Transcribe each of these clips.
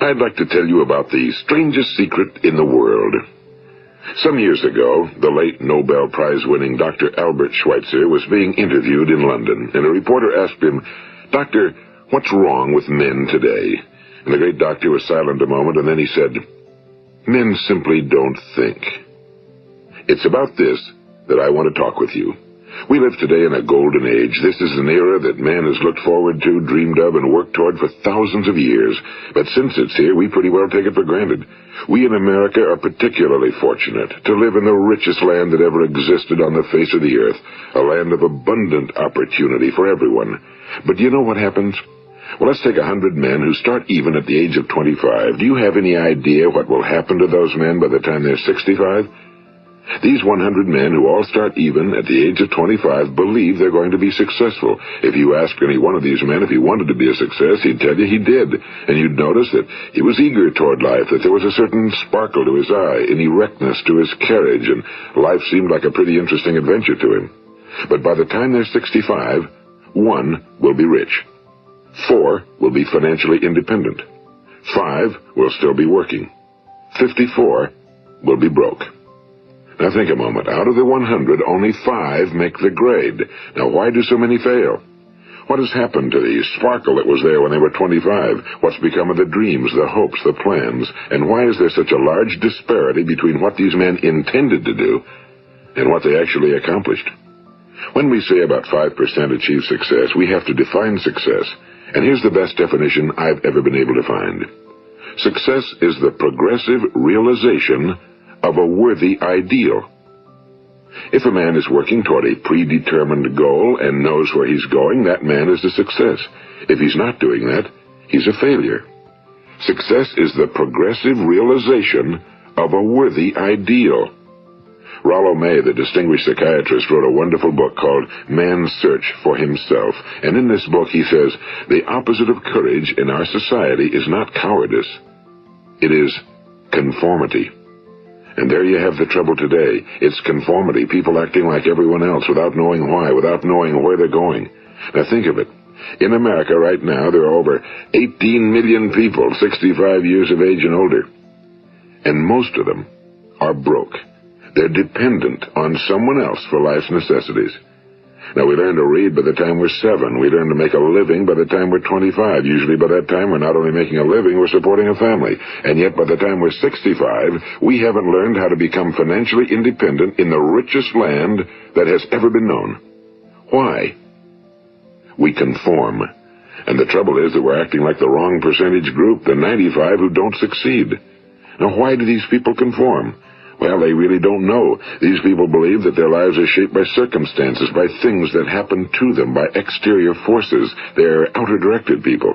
I'd like to tell you about the strangest secret in the world. Some years ago, the late Nobel Prize-winning Dr. Albert Schweitzer was being interviewed in London, and a reporter asked him, "Doctor, what's wrong with men today?" And the great doctor was silent a moment, and then he said, "Men simply don't think." It's about this that I want to talk with you. We live today in a golden age. This is an era that man has looked forward to, dreamed of, and worked toward for thousands of years. But since it's here, we pretty well take it for granted. We in America are particularly fortunate to live in the richest land that ever existed on the face of the earth, a land of abundant opportunity for everyone. But do you know what happens? Well, let's take 100 men who start even at the age of 25. Do you have any idea what will happen to those men by the time they're 65? These 100 men who all start even at the age of 25 believe they're going to be successful. If you ask any one of these men if he wanted to be a success, he'd tell you he did. And you'd notice that he was eager toward life, that there was a certain sparkle to his eye, an erectness to his carriage, and life seemed like a pretty interesting adventure to him. But by the time they're 65, 1 will be rich. 4 will be financially independent. 5 will still be working. 54 will be broke. Now think a moment. Out of the 100, only 5 make the grade. Now why do so many fail? What has happened to the sparkle that was there when they were 25? What's become of the dreams, the hopes, the plans? And why is there such a large disparity between what these men intended to do and what they actually accomplished? When we say about 5% achieve success, we have to define success. And here's the best definition I've ever been able to find. Success is the progressive realization of a worthy ideal. If a man is working toward a predetermined goal and knows where he's going, that man is a success. If he's not doing that, he's a failure. Success is the progressive realization of a worthy ideal. Rollo May, the distinguished psychiatrist, wrote a wonderful book called Man's Search for Himself. And in this book he says, the opposite of courage in our society is not cowardice. It is conformity. And there you have the trouble today. It's conformity, people acting like everyone else without knowing why, without knowing where they're going. Now think of it. In America right now, there are over 18 million people 65 years of age and older. And most of them are broke. They're dependent on someone else for life's necessities. Now, we learn to read by the time we're 7. We learn to make a living by the time we're 25. Usually by that time, we're not only making a living, we're supporting a family. And yet, by the time we're 65, we haven't learned how to become financially independent in the richest land that has ever been known. Why? We conform. And the trouble is that we're acting like the wrong percentage group, the 95 who don't succeed. Now, why do these people conform? Well, they really don't know. These people believe that their lives are shaped by circumstances, by things that happen to them, by exterior forces. They're outer-directed people.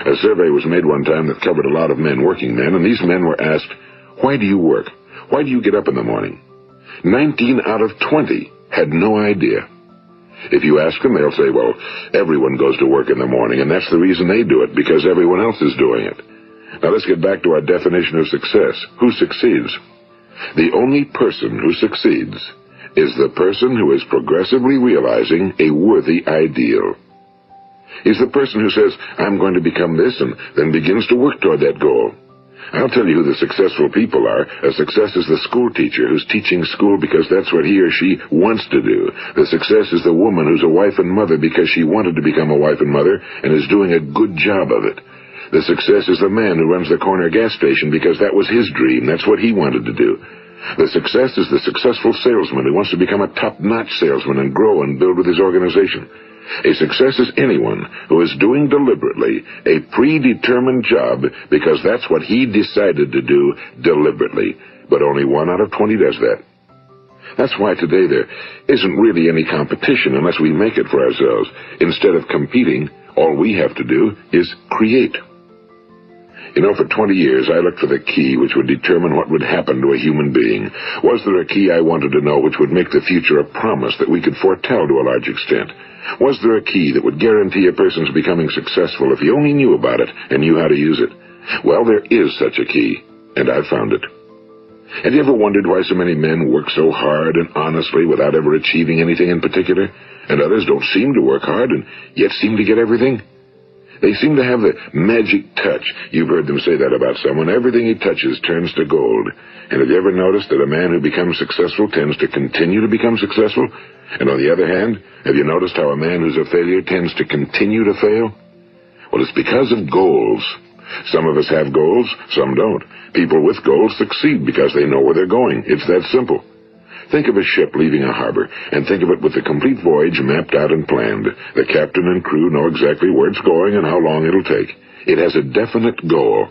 A survey was made one time that covered a lot of men, working men, and these men were asked, "Why do you work? Why do you get up in the morning?" 19 out of 20 had no idea. If you ask them, they'll say, well, everyone goes to work in the morning, and that's the reason they do it, because everyone else is doing it. Now let's get back to our definition of success. Who succeeds? The only person who succeeds is the person who is progressively realizing a worthy ideal. He's the person who says, I'm going to become this, and then begins to work toward that goal. I'll tell you who the successful people are. A success is the school teacher who's teaching school because that's what he or she wants to do. The success is the woman who's a wife and mother because she wanted to become a wife and mother and is doing a good job of it. The success is the man who runs the corner gas station because that was his dream. That's what he wanted to do. The success is the successful salesman who wants to become a top-notch salesman and grow and build with his organization. A success is anyone who is doing deliberately a predetermined job because that's what he decided to do deliberately. But only 1 out of 20 does that. That's why today there isn't really any competition unless we make it for ourselves. Instead of competing, all we have to do is create. You know, for 20 years, I looked for the key which would determine what would happen to a human being. Was there a key I wanted to know which would make the future a promise that we could foretell to a large extent? Was there a key that would guarantee a person's becoming successful if he only knew about it and knew how to use it? Well, there is such a key, and I've found it. Have you ever wondered why so many men work so hard and honestly without ever achieving anything in particular, and others don't seem to work hard and yet seem to get everything? They seem to have the magic touch. You've heard them say that about someone. Everything he touches turns to gold. And have you ever noticed that a man who becomes successful tends to continue to become successful? And on the other hand, have you noticed how a man who's a failure tends to continue to fail? Well, it's because of goals. Some of us have goals, some don't. People with goals succeed because they know where they're going. It's that simple. Think of a ship leaving a harbor, and think of it with the complete voyage mapped out and planned. The captain and crew know exactly where it's going and how long it'll take. It has a definite goal.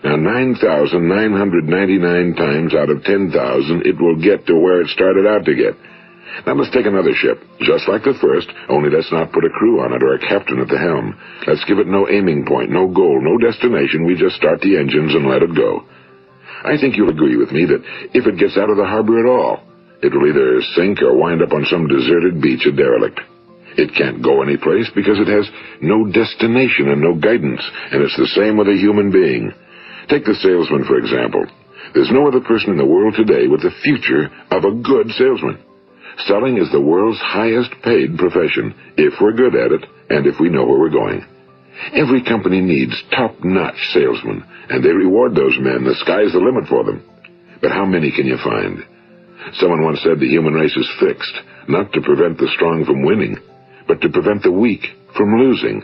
Now, 9,999 times out of 10,000, it will get to where it started out to get. Now, let's take another ship, just like the first, only let's not put a crew on it or a captain at the helm. Let's give it no aiming point, no goal, no destination. We just start the engines and let it go. I think you'll agree with me that if it gets out of the harbor at all, it will either sink or wind up on some deserted beach, a derelict. It can't go anyplace because it has no destination and no guidance, and it's the same with a human being. Take the salesman, for example. There's no other person in the world today with the future of a good salesman. Selling is the world's highest paid profession, if we're good at it and if we know where we're going. Every company needs top-notch salesmen, and they reward those men. The sky's the limit for them. But how many can you find? Someone once said the human race is fixed, not to prevent the strong from winning, but to prevent the weak from losing.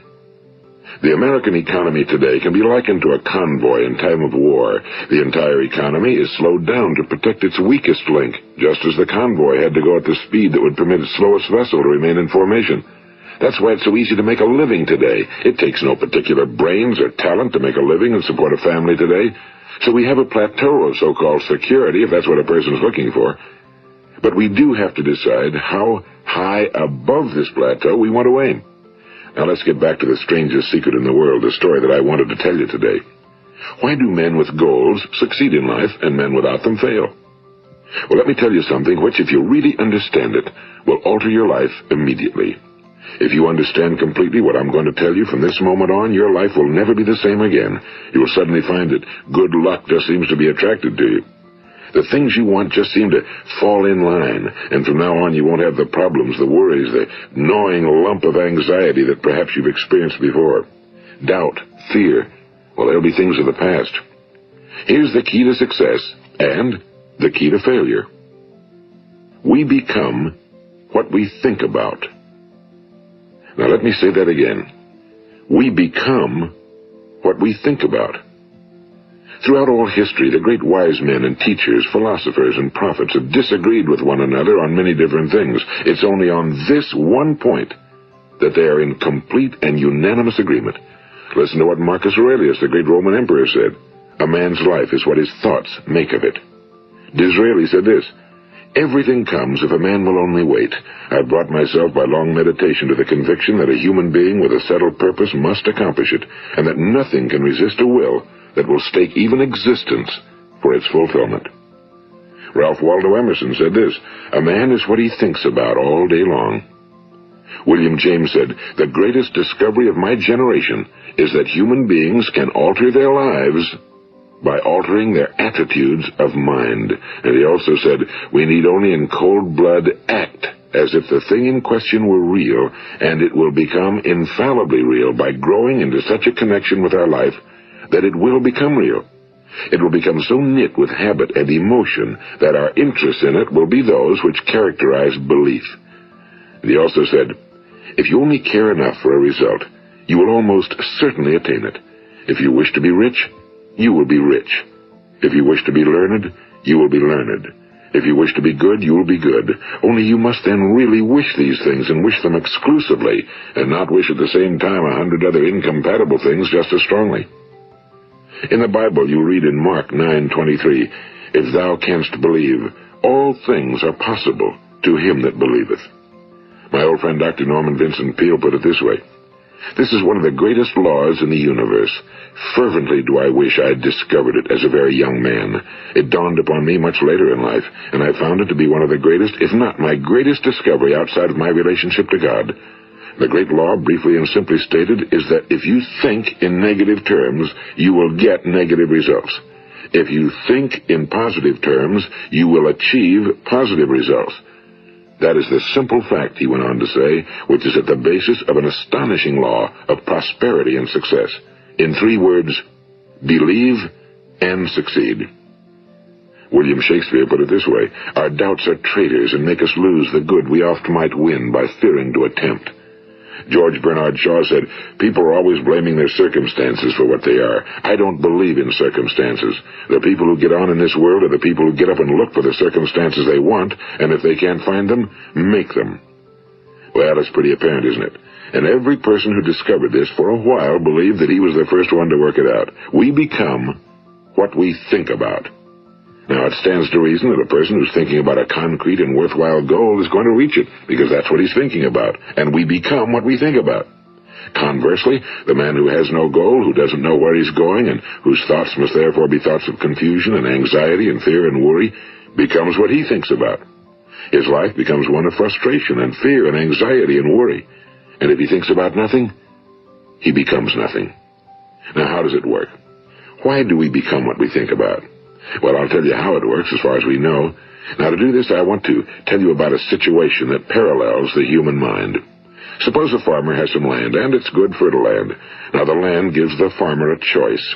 The American economy today can be likened to a convoy in time of war. The entire economy is slowed down to protect its weakest link, just as the convoy had to go at the speed that would permit its slowest vessel to remain in formation. That's why it's so easy to make a living today. It takes no particular brains or talent to make a living and support a family today. So we have a plateau of so-called security, if that's what a person's looking for. But we do have to decide how high above this plateau we want to aim. Now let's get back to the strangest secret in the world, the story that I wanted to tell you today. Why do men with goals succeed in life and men without them fail? Well, let me tell you something which, if you really understand it, will alter your life immediately. If you understand completely what I'm going to tell you from this moment on, your life will never be the same again. You will suddenly find that good luck just seems to be attracted to you. The things you want just seem to fall in line, and from now on you won't have the problems, the worries, the gnawing lump of anxiety that perhaps you've experienced before. Doubt, fear, well, they'll be things of the past. Here's the key to success and the key to failure. We become what we think about. Now let me say that again. We become what we think about. Throughout all history, the great wise men and teachers, philosophers and prophets have disagreed with one another on many different things. It's only on this one point that they are in complete and unanimous agreement. Listen to what Marcus Aurelius, the great Roman emperor, said. A man's life is what his thoughts make of it. Disraeli said this, everything comes if a man will only wait. I've brought myself by long meditation to the conviction that a human being with a settled purpose must accomplish it, and that nothing can resist a will that will stake even existence for its fulfillment. Ralph Waldo Emerson said this, a man is what he thinks about all day long. William James said, the greatest discovery of my generation is that human beings can alter their lives by altering their attitudes of mind. And he also said, we need only in cold blood act as if the thing in question were real, and it will become infallibly real by growing into such a connection with our life that it will become real. It will become so knit with habit and emotion that our interest in it will be those which characterize belief. And he also said, if you only care enough for a result, you will almost certainly attain it. If you wish to be rich, you will be rich. If you wish to be learned, you will be learned. If you wish to be good, you will be good. Only you must then really wish these things and wish them exclusively, and not wish at the same time 100 other incompatible things just as strongly. In the Bible you read in Mark 9:23, if thou canst believe, all things are possible to him that believeth. My old friend Dr. Norman Vincent Peale put it this way, this is one of the greatest laws in the universe. Fervently do I wish I had discovered it as a very young man. It dawned upon me much later in life, and I found it to be one of the greatest, if not my greatest discovery outside of my relationship to God. The great law, briefly and simply stated, is that if you think in negative terms, you will get negative results. If you think in positive terms, you will achieve positive results. That is the simple fact, he went on to say, which is at the basis of an astonishing law of prosperity and success. In 3 words, believe and succeed. William Shakespeare put it this way: our doubts are traitors and make us lose the good we oft might win by fearing to attempt. George Bernard Shaw said, people are always blaming their circumstances for what they are. I don't believe in circumstances. The people who get on in this world are the people who get up and look for the circumstances they want, and if they can't find them, make them. Well, it's pretty apparent, isn't it? And every person who discovered this for a while believed that he was the first one to work it out. We become what we think about. Now, it stands to reason that a person who's thinking about a concrete and worthwhile goal is going to reach it, because that's what he's thinking about, and we become what we think about. Conversely, the man who has no goal, who doesn't know where he's going, and whose thoughts must therefore be thoughts of confusion and anxiety and fear and worry, becomes what he thinks about. His life becomes one of frustration and fear and anxiety and worry. And if he thinks about nothing, he becomes nothing. Now, how does it work? Why do we become what we think about? Well, I'll tell you how it works as far as we know. Now, to do this, I want to tell you about a situation that parallels the human mind. Suppose a farmer has some land, and it's good, fertile land. Now, the land gives the farmer a choice.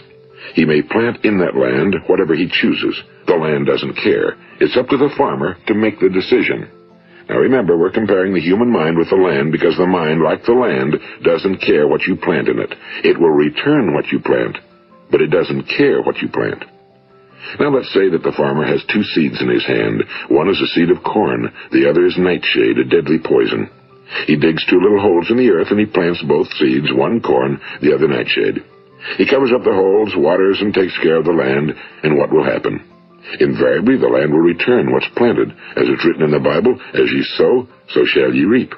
He may plant in that land whatever he chooses. The land doesn't care. It's up to the farmer to make the decision. Now, remember, we're comparing the human mind with the land because the mind, like the land, doesn't care what you plant in it. It will return what you plant, but it doesn't care what you plant. Now, let's say that the farmer has 2 seeds in his hand. One is a seed of corn. The other is nightshade, a deadly poison. He digs 2 little holes in the earth, and he plants both seeds, one corn, the other nightshade. He covers up the holes, waters, and takes care of the land, and what will happen? Invariably, the land will return what's planted. As it's written in the Bible, as ye sow, so shall ye reap.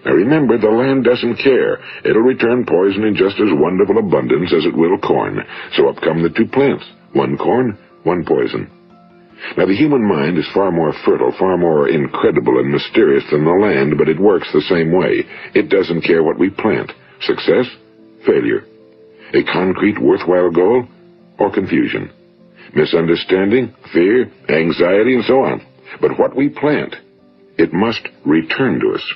Now remember, the land doesn't care. It'll return poison in just as wonderful abundance as it will corn. So up come the 2 plants, one corn, one poison. Now, the human mind is far more fertile, far more incredible and mysterious than the land, but it works the same way. It doesn't care what we plant. Success, failure. A concrete, worthwhile goal, or confusion. Misunderstanding, fear, anxiety, and so on. But what we plant, it must return to us.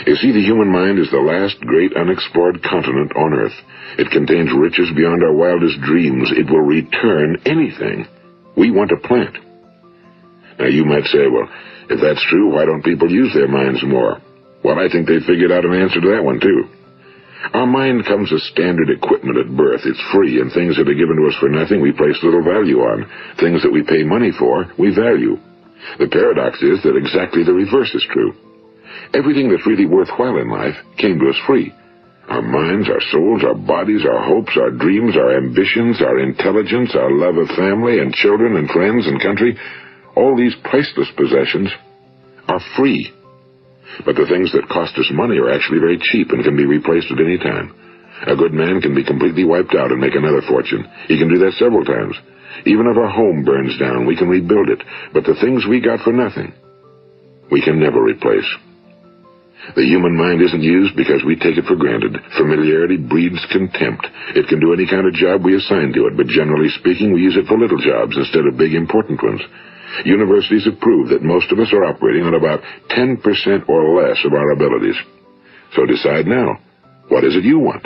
You see, the human mind is the last great unexplored continent on Earth. It contains riches beyond our wildest dreams. It will return anything we want to plant. Now, you might say, well, if that's true, why don't people use their minds more? Well, I think they figured out an answer to that one, too. Our mind comes as standard equipment at birth. It's free, and things that are given to us for nothing we place little value on. Things that we pay money for, we value. The paradox is that exactly the reverse is true. Everything that's really worthwhile in life came to us free. Our minds, our souls, our bodies, our hopes, our dreams, our ambitions, our intelligence, our love of family and children and friends and country, all these priceless possessions are free. But the things that cost us money are actually very cheap and can be replaced at any time. A good man can be completely wiped out and make another fortune. He can do that several times. Even if our home burns down, we can rebuild it. But the things we got for nothing, we can never replace. The human mind isn't used because we take it for granted. Familiarity breeds contempt. It can do any kind of job we assign to it, but generally speaking, we use it for little jobs instead of big, important ones. Universities have proved that most of us are operating on about 10% or less of our abilities. So decide now, what is it you want?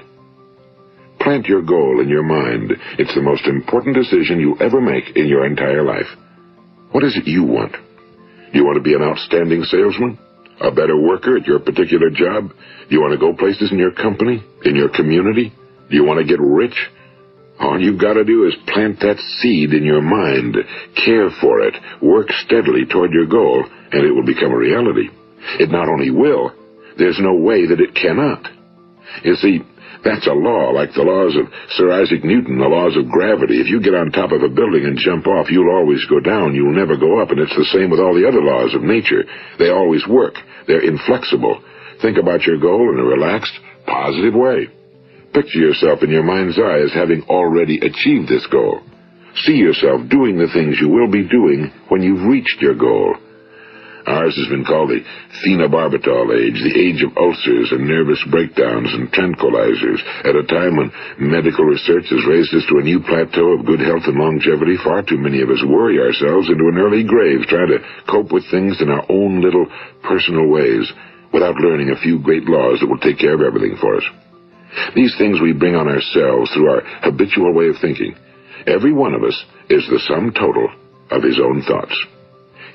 Plant your goal in your mind. It's the most important decision you'll ever make in your entire life. What is it you want? Do you want to be an outstanding salesman? A better worker at your particular job? Do you want to go places in your company, in your community? Do you want to get rich? All you've got to do is plant that seed in your mind, care for it, work steadily toward your goal, and it will become a reality. It not only will, there's no way that it cannot. You see, that's a law, like the laws of Sir Isaac Newton, the laws of gravity. If you get on top of a building and jump off, you'll always go down. You'll never go up, and it's the same with all the other laws of nature. They always work. They're inflexible. Think about your goal in a relaxed, positive way. Picture yourself in your mind's eye as having already achieved this goal. See yourself doing the things you will be doing when you've reached your goal. Ours has been called the phenobarbital age, the age of ulcers and nervous breakdowns and tranquilizers, at a time when medical research has raised us to a new plateau of good health and longevity. Far too many of us worry ourselves into an early grave trying to cope with things in our own little personal ways without learning a few great laws that will take care of everything for us. These things we bring on ourselves through our habitual way of thinking. Every one of us is the sum total of his own thoughts.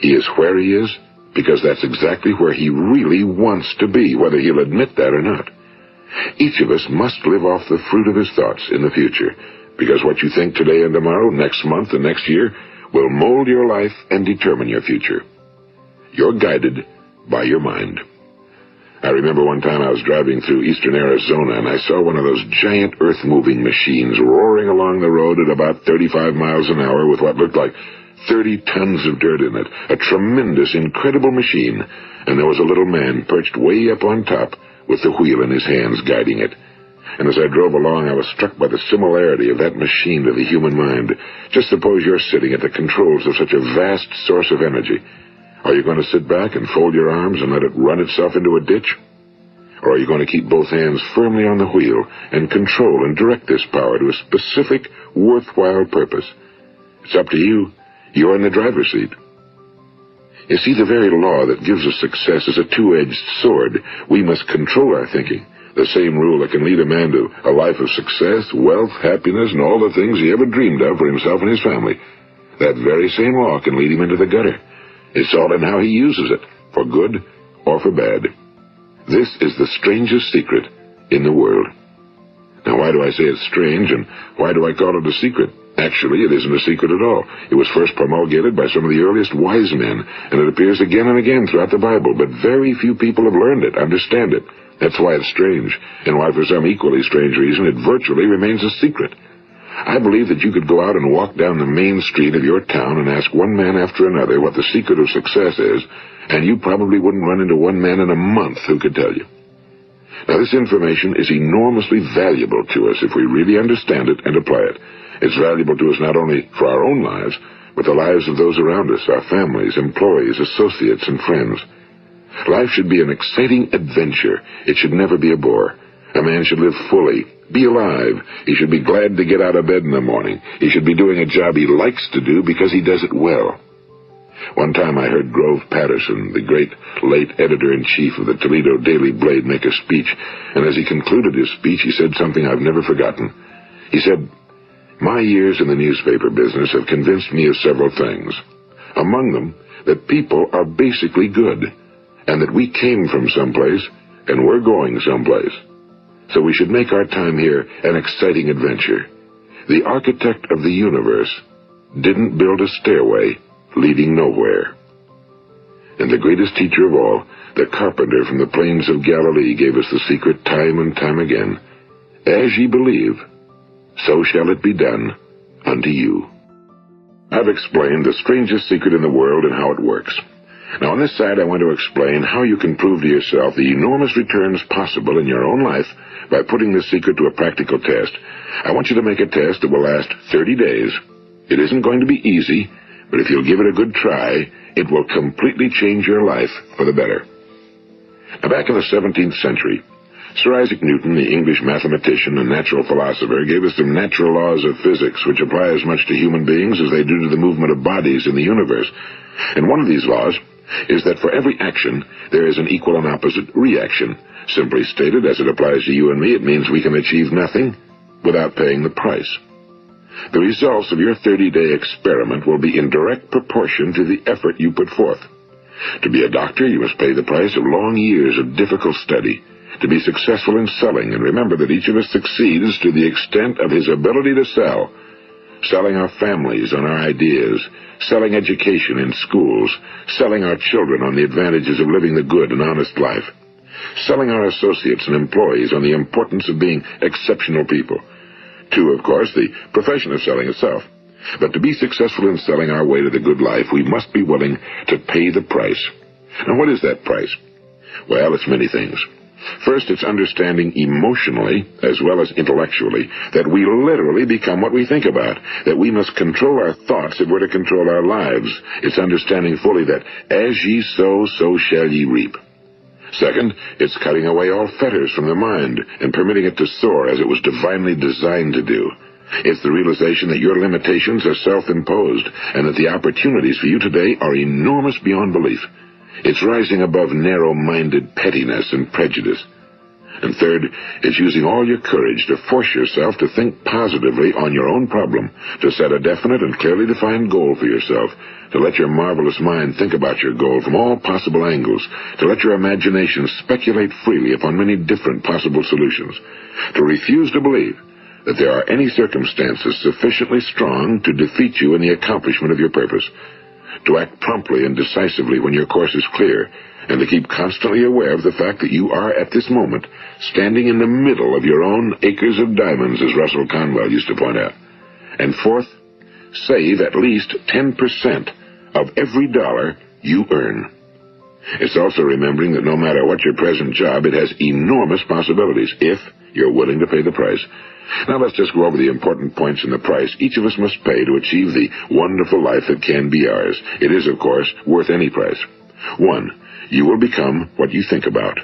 He is where he is because that's exactly where he really wants to be, whether he'll admit that or not. Each of us must live off the fruit of his thoughts in the future, because what you think today and tomorrow, next month and next year, will mold your life and determine your future. You're guided by your mind. I remember one time I was driving through eastern Arizona, and I saw one of those giant earth-moving machines roaring along the road at about 35 miles an hour with what looked like 30 tons of dirt in it. A tremendous, incredible machine, and there was a little man perched way up on top with the wheel in his hands guiding it. And as I drove along, I was struck by the similarity of that machine to the human mind. Just suppose you're sitting at the controls of such a vast source of energy. Are you going to sit back and fold your arms and let it run itself into a ditch? Or are you going to keep both hands firmly on the wheel and control and direct this power to a specific, worthwhile purpose? It's up to you. You're in the driver's seat. You see, the very law that gives us success is a two-edged sword. We must control our thinking. The same rule that can lead a man to a life of success, wealth, happiness, and all the things he ever dreamed of for himself and his family. That very same law can lead him into the gutter. It's all in how he uses it, for good or for bad. This is the strangest secret in the world. Now, why do I say it's strange, and why do I call it a secret? Actually, it isn't a secret at all. It was first promulgated by some of the earliest wise men, and it appears again and again throughout the Bible, but very few people have learned it, understand it. That's why it's strange, and why for some equally strange reason it virtually remains a secret. I believe that you could go out and walk down the main street of your town and ask one man after another what the secret of success is, and you probably wouldn't run into one man in a month who could tell you. Now, this information is enormously valuable to us if we really understand it and apply it. It's valuable to us not only for our own lives, but the lives of those around us, our families, employees, associates, and friends. Life should be an exciting adventure. It should never be a bore. A man should live fully, be alive. He should be glad to get out of bed in the morning. He should be doing a job he likes to do because he does it well. One time I heard Grove Patterson, the great late editor-in-chief of the Toledo Daily Blade, make a speech, and as he concluded his speech, he said something I've never forgotten. He said, "My years in the newspaper business have convinced me of several things. Among them, that people are basically good, and that we came from someplace, and we're going someplace. So we should make our time here an exciting adventure. The architect of the universe didn't build a stairway leading nowhere." And the greatest teacher of all, the carpenter from the plains of Galilee, gave us the secret time and time again. As ye believe, so shall it be done unto you. I've explained the strangest secret in the world and how it works. Now, on this side, I want to explain how you can prove to yourself the enormous returns possible in your own life by putting this secret to a practical test. I want you to make a test that will last 30 days. It isn't going to be easy, but if you'll give it a good try, it will completely change your life for the better. Now, back in the 17th century, Sir Isaac Newton, the English mathematician and natural philosopher, gave us some natural laws of physics which apply as much to human beings as they do to the movement of bodies in the universe. And one of these laws is that for every action, there is an equal and opposite reaction. Simply stated, as it applies to you and me, it means we can achieve nothing without paying the price. The results of your 30-day experiment will be in direct proportion to the effort you put forth. To be a doctor, you must pay the price of long years of difficult study. To be successful in selling, and remember that each of us succeeds to the extent of his ability to sell. Selling our families on our ideas, selling education in schools, selling our children on the advantages of living the good and honest life, selling our associates and employees on the importance of being exceptional people. To, of course, the profession of selling itself. But to be successful in selling our way to the good life, we must be willing to pay the price. Now, what is that price? Well, it's many things. First, it's understanding emotionally, as well as intellectually, that we literally become what we think about, that we must control our thoughts if we're to control our lives. It's understanding fully that as ye sow, so shall ye reap. Second, it's cutting away all fetters from the mind and permitting it to soar as it was divinely designed to do. It's the realization that your limitations are self-imposed and that the opportunities for you today are enormous beyond belief. It's rising above narrow-minded pettiness and prejudice. And third, it's using all your courage to force yourself to think positively on your own problem, to set a definite and clearly defined goal for yourself, to let your marvelous mind think about your goal from all possible angles, to let your imagination speculate freely upon many different possible solutions, to refuse to believe that there are any circumstances sufficiently strong to defeat you in the accomplishment of your purpose, to act promptly and decisively when your course is clear, and to keep constantly aware of the fact that you are, at this moment, standing in the middle of your own acres of diamonds, as Russell Conwell used to point out. And fourth, save at least 10% of every dollar you earn. It's also remembering that no matter what your present job, it has enormous possibilities, if you're willing to pay the price. Now let's just go over the important points in the price each of us must pay to achieve the wonderful life that can be ours. It is, of course, worth any price. 1. You will become what you think about.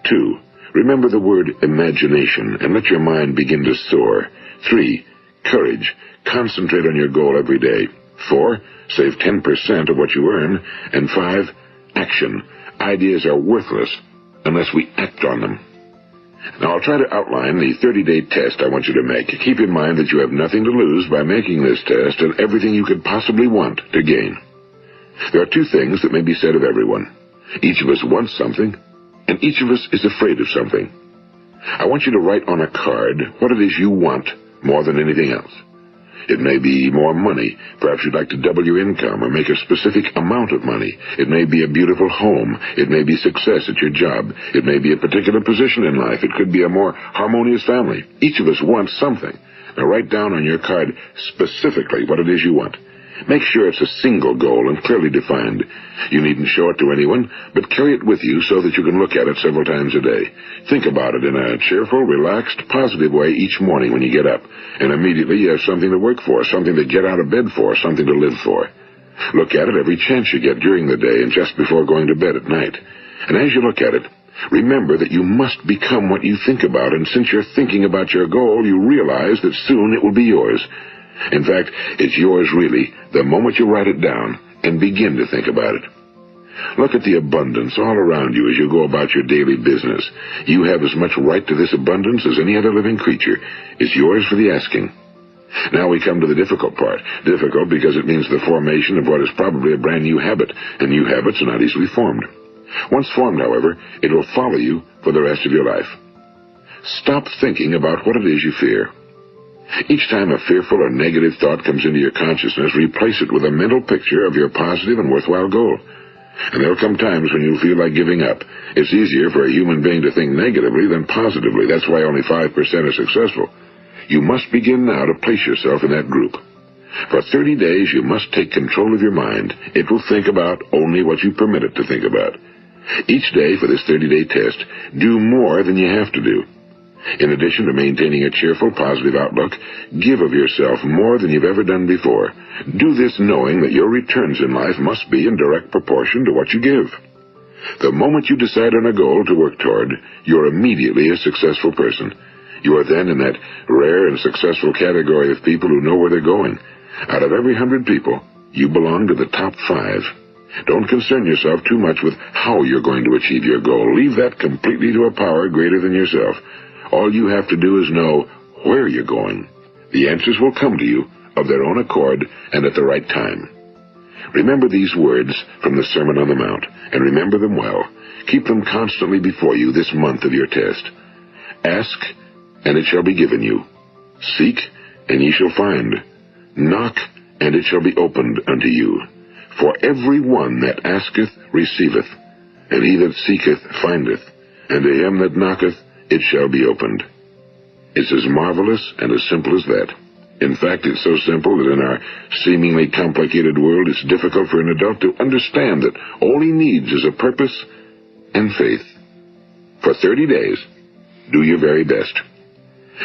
2. Remember the word imagination and let your mind begin to soar. 3. Courage. Concentrate on your goal every day. 4. Save 10% of what you earn. And 5. Action. Ideas are worthless unless we act on them. Now, I'll try to outline the 30-day test I want you to make. Keep in mind that you have nothing to lose by making this test and everything you could possibly want to gain. There are two things that may be said of everyone. Each of us wants something, and each of us is afraid of something. I want you to write on a card what it is you want more than anything else. It may be more money. Perhaps you'd like to double your income or make a specific amount of money. It may be a beautiful home. It may be success at your job. It may be a particular position in life. It could be a more harmonious family. Each of us wants something. Now write down on your card specifically what it is you want. Make sure it's a single goal and clearly defined. You needn't show it to anyone, but carry it with you so that you can look at it several times a day. Think about it in a cheerful, relaxed, positive way each morning when you get up, and immediately you have something to work for, something to get out of bed for, something to live for. Look at it every chance you get during the day and just before going to bed at night. And as you look at it, remember that you must become what you think about, and since you're thinking about your goal, you realize that soon it will be yours. In fact, it's yours really the moment you write it down and begin to think about it. Look at the abundance all around you as you go about your daily business. You have as much right to this abundance as any other living creature. It's yours for the asking. Now we come to the difficult part. Difficult because it means the formation of what is probably a brand new habit, and new habits are not easily formed. Once formed, however, it will follow you for the rest of your life. Stop thinking about what it is you fear. Each time a fearful or negative thought comes into your consciousness, replace it with a mental picture of your positive and worthwhile goal. And there'll come times when you'll feel like giving up. It's easier for a human being to think negatively than positively. That's why only 5% are successful. You must begin now to place yourself in that group. For 30 days, you must take control of your mind. It will think about only what you permit it to think about. Each day for this 30-day test, do more than you have to do. In addition to maintaining a cheerful, positive outlook, give of yourself more than you've ever done before. Do this knowing that your returns in life must be in direct proportion to what you give. The moment you decide on a goal to work toward, you're immediately a successful person. You are then in that rare and successful category of people who know where they're going. Out of every 100 people, you belong to the top 5. Don't concern yourself too much with how you're going to achieve your goal. Leave that completely to a power greater than yourself. All you have to do is know where you're going. The answers will come to you of their own accord and at the right time. Remember these words from the Sermon on the Mount, and remember them well. Keep them constantly before you this month of your test. Ask, and it shall be given you. Seek, and ye shall find. Knock, and it shall be opened unto you. For every one that asketh receiveth, and he that seeketh findeth, and to him that knocketh it shall be opened. It's as marvelous and as simple as that. In fact, it's so simple that in our seemingly complicated world, it's difficult for an adult to understand that all he needs is a purpose and faith. For 30 days, do your very best.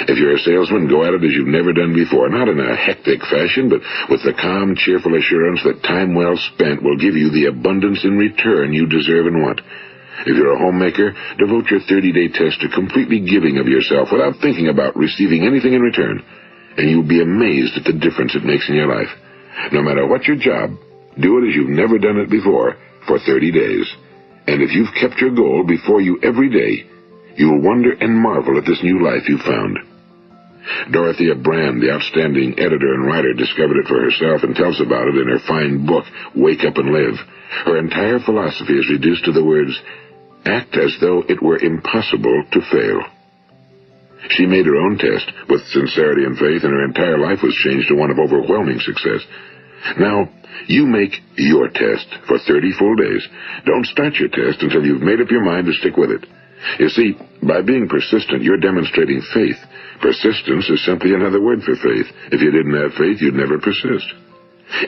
If you're a salesman, go at it as you've never done before, not in a hectic fashion, but with the calm, cheerful assurance that time well spent will give you the abundance in return you deserve and want. If you're a homemaker, devote your 30-day test to completely giving of yourself without thinking about receiving anything in return, and you'll be amazed at the difference it makes in your life. No matter what your job, do it as you've never done it before for 30 days. And if you've kept your goal before you every day, you'll wonder and marvel at this new life you've found. Dorothea Brand, the outstanding editor and writer, discovered it for herself and tells about it in her fine book, Wake Up and Live. Her entire philosophy is reduced to the words, act as though it were impossible to fail. She made her own test with sincerity and faith, and her entire life was changed to one of overwhelming success. Now, you make your test for 30 full days. Don't start your test until you've made up your mind to stick with it. You see, by being persistent, you're demonstrating faith. Persistence is simply another word for faith. If you didn't have faith, you'd never persist.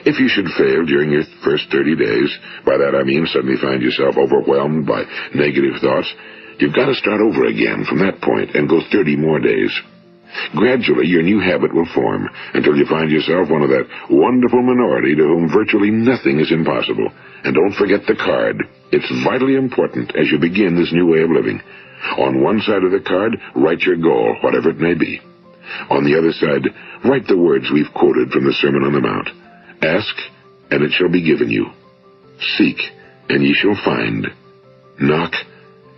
If you should fail during your first 30 days, by that I mean suddenly find yourself overwhelmed by negative thoughts, you've got to start over again from that point and go 30 more days. Gradually, your new habit will form until you find yourself one of that wonderful minority to whom virtually nothing is impossible. And don't forget the card. It's vitally important as you begin this new way of living. On one side of the card, write your goal, whatever it may be. On the other side, write the words we've quoted from the Sermon on the Mount. Ask, and it shall be given you. Seek, and ye shall find. Knock,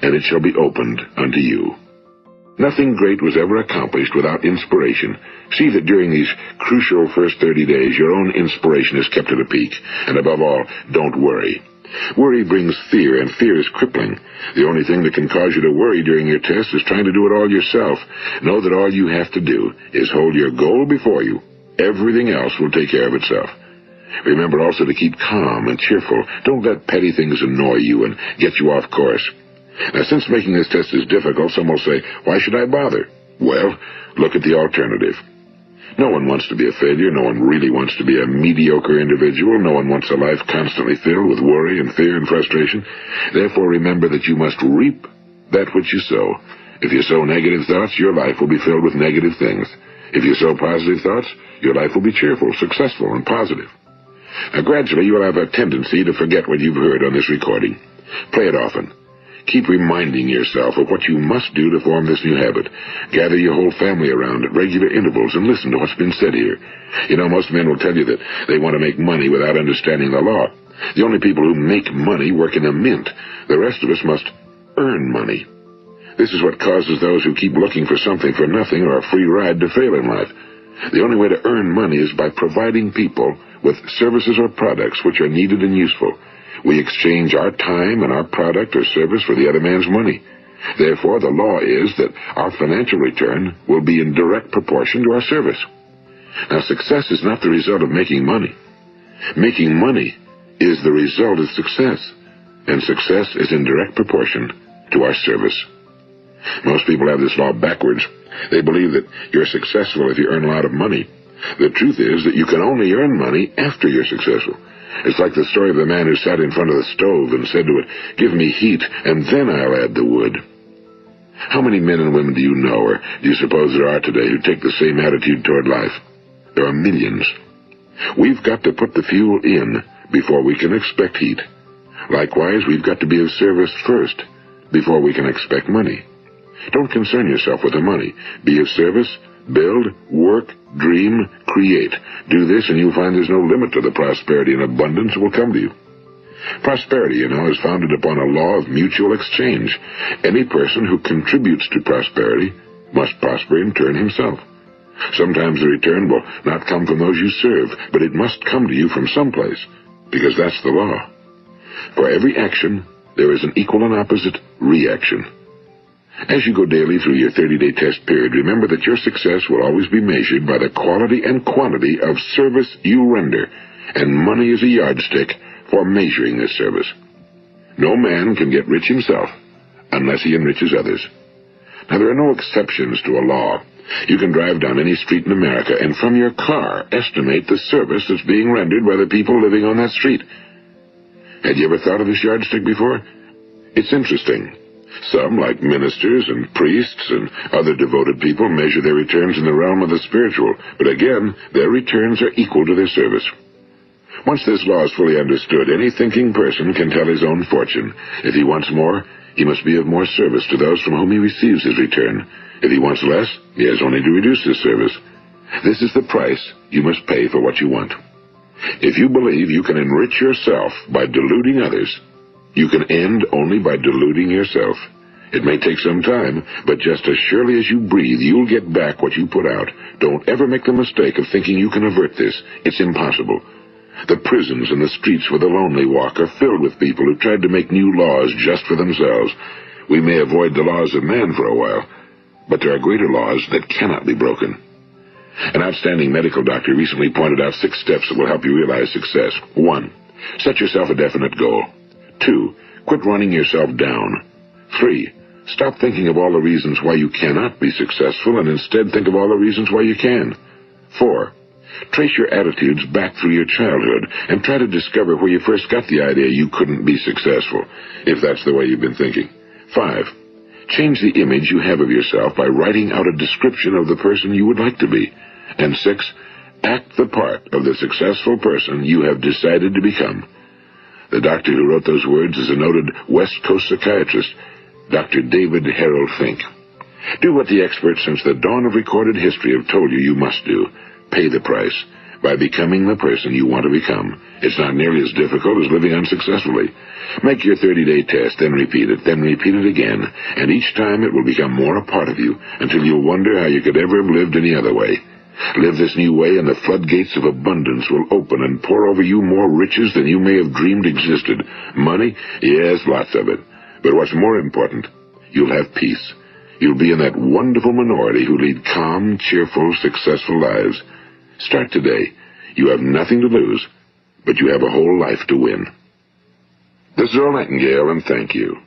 and it shall be opened unto you. Nothing great was ever accomplished without inspiration. See that during these crucial first 30 days, your own inspiration is kept at a peak. And above all, don't worry. Worry brings fear, and fear is crippling. The only thing that can cause you to worry during your test is trying to do it all yourself. Know that all you have to do is hold your goal before you. Everything else will take care of itself. Remember also to keep calm and cheerful. Don't let petty things annoy you and get you off course. Now, since making this test is difficult, some will say, why should I bother? Well, look at the alternative. No one wants to be a failure. No one really wants to be a mediocre individual. No one wants a life constantly filled with worry and fear and frustration. Therefore, remember that you must reap that which you sow. If you sow negative thoughts, your life will be filled with negative things. If you sow positive thoughts, your life will be cheerful, successful, and positive. Now, gradually, you will have a tendency to forget what you've heard on this recording. Play it often. Keep reminding yourself of what you must do to form this new habit. Gather your whole family around at regular intervals and listen to what's been said here. You know, most men will tell you that they want to make money without understanding the law. The only people who make money work in a mint. The rest of us must earn money. This is what causes those who keep looking for something for nothing or a free ride to fail in life. The only way to earn money is by providing people with services or products which are needed and useful. We exchange our time and our product or service for the other man's money. Therefore, the law is that our financial return will be in direct proportion to our service. Now, success is not the result of making money. Making money is the result of success, and success is in direct proportion to our service. Most people have this law backwards. They believe that you're successful if you earn a lot of money. The truth is that you can only earn money after you're successful. It's like the story of the man who sat in front of the stove and said to it, give me heat, and then I'll add the wood. How many men and women do you know, or do you suppose there are today, who take the same attitude toward life? There are millions. We've got to put the fuel in before we can expect heat. Likewise, we've got to be of service first before we can expect money. Don't concern yourself with the money. Be of service, build, work, dream, create. Do this and you'll find there's no limit to the prosperity and abundance that will come to you. Prosperity, you know, is founded upon a law of mutual exchange. Any person who contributes to prosperity must prosper in turn himself. Sometimes the return will not come from those you serve, but it must come to you from someplace, because that's the law. For every action, there is an equal and opposite reaction. As you go daily through your 30-day test period, remember that your success will always be measured by the quality and quantity of service you render, and money is a yardstick for measuring this service. No man can get rich himself unless he enriches others. Now, there are no exceptions to a law. You can drive down any street in America and from your car estimate the service that's being rendered by the people living on that street. Had you ever thought of this yardstick before? It's interesting. Some, like ministers and priests and other devoted people, measure their returns in the realm of the spiritual, but again, their returns are equal to their service. Once this law is fully understood, any thinking person can tell his own fortune. If he wants more, he must be of more service to those from whom he receives his return. If he wants less, he has only to reduce his service. This is the price you must pay for what you want. If you believe you can enrich yourself by deluding others, you can end only by deluding yourself. It may take some time, but just as surely as you breathe, you'll get back what you put out. Don't ever make the mistake of thinking you can avert this. It's impossible. The prisons and the streets where the lonely walk are filled with people who tried to make new laws just for themselves. We may avoid the laws of man for a while, but there are greater laws that cannot be broken. An outstanding medical doctor recently pointed out 6 steps that will help you realize success. 1. Set yourself a definite goal. 2. Quit running yourself down. 3. Stop thinking of all the reasons why you cannot be successful and instead think of all the reasons why you can. 4. Trace your attitudes back through your childhood and try to discover where you first got the idea you couldn't be successful, if that's the way you've been thinking. 5. Change the image you have of yourself by writing out a description of the person you would like to be. And 6. Act the part of the successful person you have decided to become. The doctor who wrote those words is a noted West Coast psychiatrist, Dr. David Harold Fink. Do what the experts since the dawn of recorded history have told you you must do. Pay the price by becoming the person you want to become. It's not nearly as difficult as living unsuccessfully. Make your 30-day test, then repeat it again, and each time it will become more a part of you until you'll wonder how you could ever have lived any other way. Live this new way, and the floodgates of abundance will open and pour over you more riches than you may have dreamed existed. Money? Yes, lots of it. But what's more important, you'll have peace. You'll be in that wonderful minority who lead calm, cheerful, successful lives. Start today. You have nothing to lose, but you have a whole life to win. This is Earl Nightingale, and thank you.